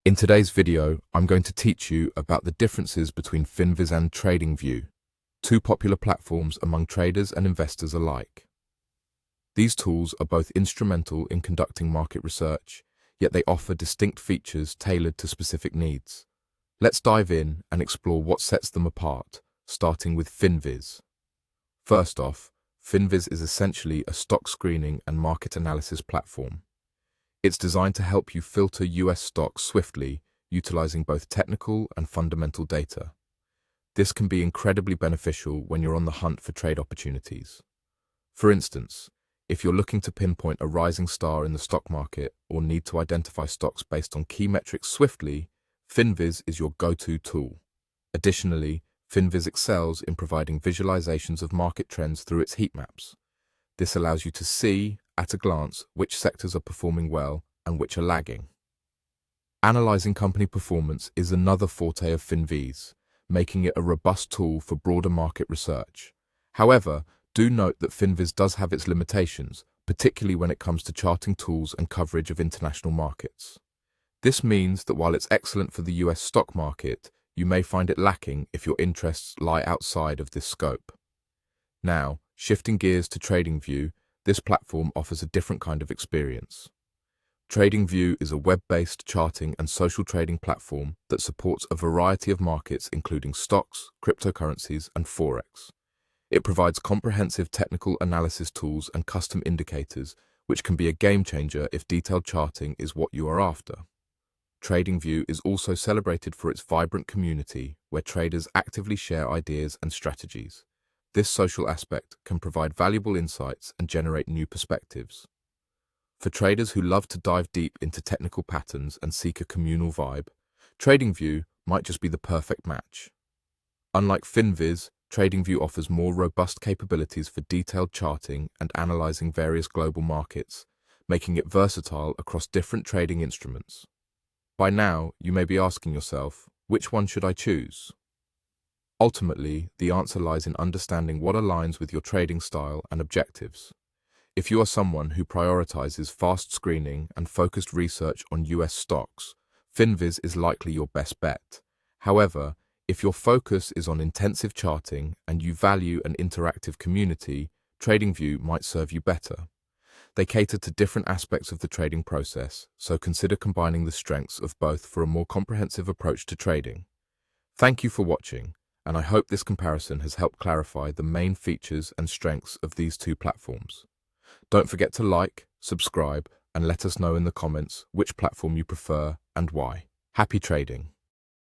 In today's video, I'm going to teach you about the differences between FinViz and TradingView, two popular platforms among traders and investors alike. These tools are both instrumental in conducting market research, yet they offer distinct features tailored to specific needs. Let's dive in and explore what sets them apart, starting with FinViz. First off, FinViz is essentially a stock screening and market analysis platform. It's designed to help you filter US stocks swiftly, utilizing both technical and fundamental data. This can be incredibly beneficial when you're on the hunt for trade opportunities. For instance, if you're looking to pinpoint a rising star in the stock market or need to identify stocks based on key metrics swiftly, FinViz is your go-to tool. Additionally, FinViz excels in providing visualizations of market trends through its heat maps. This allows you to see, at a glance, which sectors are performing well and which are lagging. Analyzing company performance is another forte of FinViz, making it a robust tool for broader market research. However, do note that FinViz does have its limitations, particularly when it comes to charting tools and coverage of international markets. This means that while it's excellent for the US stock market, you may find it lacking if your interests lie outside of this scope. Now, shifting gears to TradingView, this platform offers a different kind of experience. TradingView is a web-based charting and social trading platform that supports a variety of markets including stocks, cryptocurrencies, and Forex. It provides comprehensive technical analysis tools and custom indicators, which can be a game-changer if detailed charting is what you are after. TradingView is also celebrated for its vibrant community, where traders actively share ideas and strategies. This social aspect can provide valuable insights and generate new perspectives. For traders who love to dive deep into technical patterns and seek a communal vibe, TradingView might just be the perfect match. Unlike FinViz, TradingView offers more robust capabilities for detailed charting and analyzing various global markets, making it versatile across different trading instruments. By now, you may be asking yourself, which one should I choose? Ultimately, the answer lies in understanding what aligns with your trading style and objectives. If you are someone who prioritizes fast screening and focused research on US stocks, FinViz is likely your best bet. However, if your focus is on intensive charting and you value an interactive community, TradingView might serve you better. They cater to different aspects of the trading process, so consider combining the strengths of both for a more comprehensive approach to trading. Thank you for watching, and I hope this comparison has helped clarify the main features and strengths of these two platforms. Don't forget to like, subscribe, and let us know in the comments which platform you prefer and why. Happy trading!